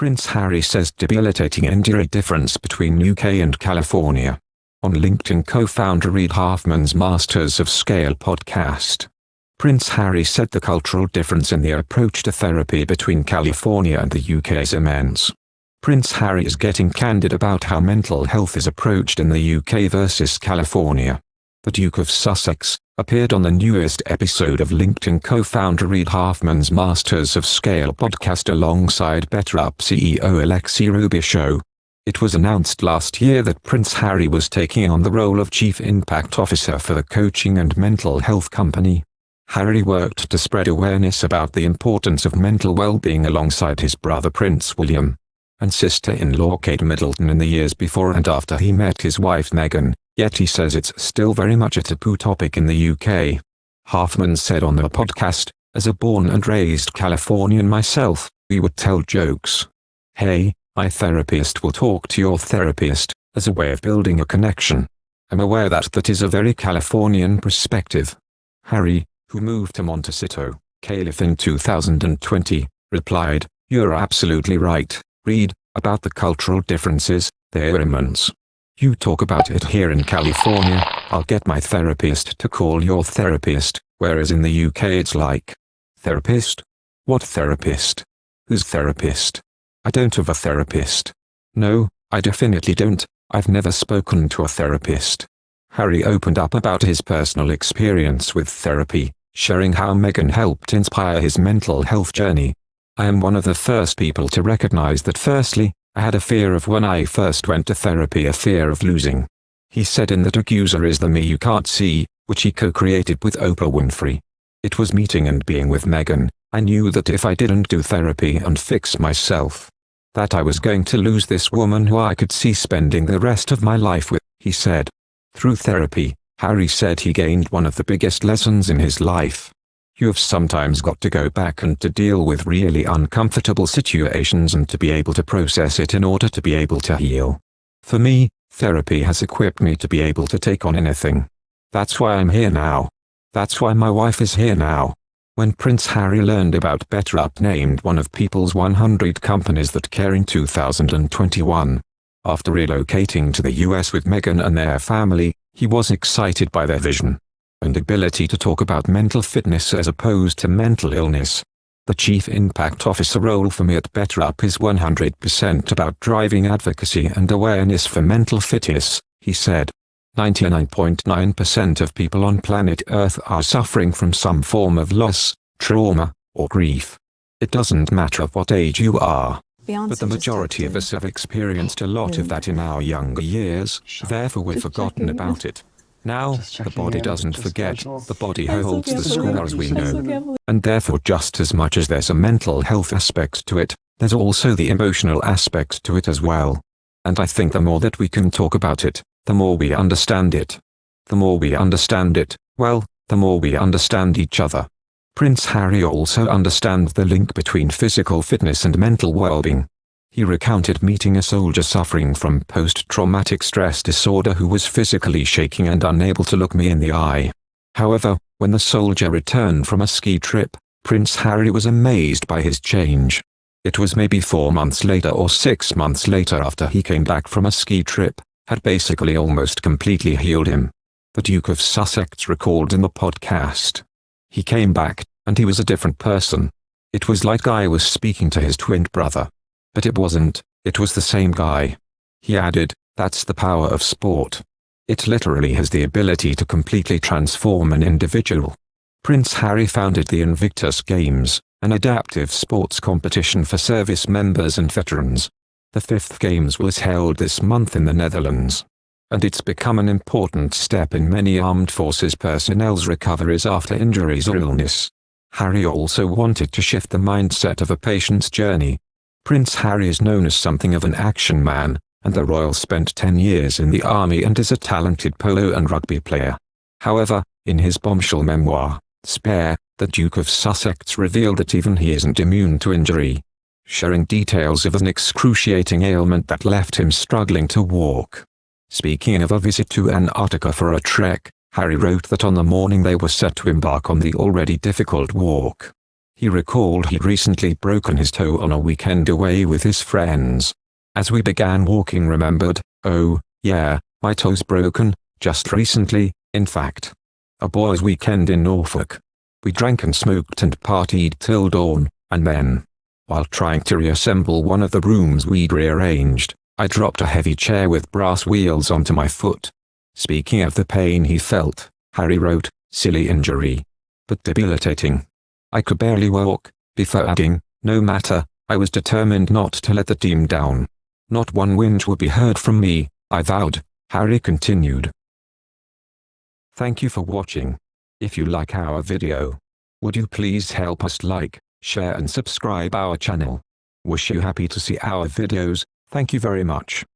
Prince Harry says debilitating injury difference between UK and California. On LinkedIn, co-founder Reid Hoffman's Masters of Scale podcast. Prince Harry said the cultural difference in the approach to therapy between California and the UK is immense. Prince Harry is getting candid about how mental health is approached in the UK versus California. The Duke of Sussex appeared on the newest episode of LinkedIn co-founder Reid Hoffman's Masters of Scale podcast alongside BetterUp CEO Alexi Robichaud. It was announced last year that Prince Harry was taking on the role of Chief Impact Officer for the coaching and mental health company. Harry worked to spread awareness about the importance of mental well-being alongside his brother Prince William and sister-in-law Kate Middleton in the years before and after he met his wife Meghan, yet he says it's still very much a taboo topic in the UK. Hoffman said on the podcast, "As a born and raised Californian myself, we would tell jokes. Hey, my therapist will talk to your therapist, as a way of building a connection. I'm aware that is a very Californian perspective." Harry, who moved to Montecito, Calif in 2020, replied, "You're absolutely right, Reid, about the cultural differences. They're immense. You talk about it here in California, I'll get my therapist to call your therapist, whereas in the UK it's like, therapist? What therapist? Whose therapist? I don't have a therapist. No, I definitely don't. I've never spoken to a therapist." Harry opened up about his personal experience with therapy, sharing how Meghan helped inspire his mental health journey. "I am one of the first people to recognize that. Firstly, I had a fear of when I first went to therapy, a fear of losing." He said in that Accuser is the Me You Can't See, which he co-created with Oprah Winfrey. "It was meeting and being with Meghan. I knew that if I didn't do therapy and fix myself, that I was going to lose this woman who I could see spending the rest of my life with," he said. Through therapy, Harry said he gained one of the biggest lessons in his life. "You have sometimes got to go back and to deal with really uncomfortable situations and to be able to process it in order to be able to heal. For me, therapy has equipped me to be able to take on anything. That's why I'm here now. That's why my wife is here now." When Prince Harry learned about BetterUp named one of People's 100 companies that care in 2021. After relocating to the US with Meghan and their family, he was excited by their vision and ability to talk about mental fitness as opposed to mental illness. "The Chief Impact Officer role for me at BetterUp is 100% about driving advocacy and awareness for mental fitness," he said. 99.9% of people on planet Earth are suffering from some form of loss, trauma, or grief. It doesn't matter what age you are. But the majority of us have experienced a lot of that in our younger years, therefore we've forgotten about it. Now, the body doesn't forget, the body holds the score as we know. And therefore just as much as there's a mental health aspect to it, there's also the emotional aspect to it as well. And I think the more that we can talk about it, the more we understand it. The more we understand it, well, the more we understand each other. Prince Harry also understands the link between physical fitness and mental well-being. He recounted meeting a soldier suffering from post-traumatic stress disorder who was physically shaking and unable to look me in the eye. However, when the soldier returned from a ski trip, Prince Harry was amazed by his change. It was maybe 4 months later or 6 months later after he came back from a ski trip, had basically almost completely healed him. The Duke of Sussex recalled in the podcast. "He came back, and he was a different person. It was like I was speaking to his twin brother. But it wasn't, it was the same guy." He added, "That's the power of sport. It literally has the ability to completely transform an individual." Prince Harry founded the Invictus Games, an adaptive sports competition for service members and veterans. The 5th Games was held this month in the Netherlands. And it's become an important step in many armed forces personnel's recoveries after injuries or illness. Harry also wanted to shift the mindset of a patient's journey. Prince Harry is known as something of an action man, and the royal spent 10 years in the army and is a talented polo and rugby player. However, in his bombshell memoir, Spare, the Duke of Sussex revealed that even he isn't immune to injury, sharing details of an excruciating ailment that left him struggling to walk. Speaking of a visit to Antarctica for a trek, Harry wrote that on the morning they were set to embark on the already difficult walk, He recalled he'd recently broken his toe on a weekend away with his friends. As we began walking, remembered, "Oh, yeah, my toe's broken, just recently, in fact. A boys' weekend in Norfolk. We drank and smoked and partied till dawn, and then, while trying to reassemble one of the rooms we'd rearranged, I dropped a heavy chair with brass wheels onto my foot." Speaking of the pain he felt, Harry wrote, "Silly injury, but debilitating. I could barely walk," before adding, "No matter, I was determined not to let the team down. Not one whinge would be heard from me, I vowed," Harry continued. Thank you for watching. If you like our video, would you please help us like, share and subscribe our channel. Wish you happy to see our videos. Thank you very much.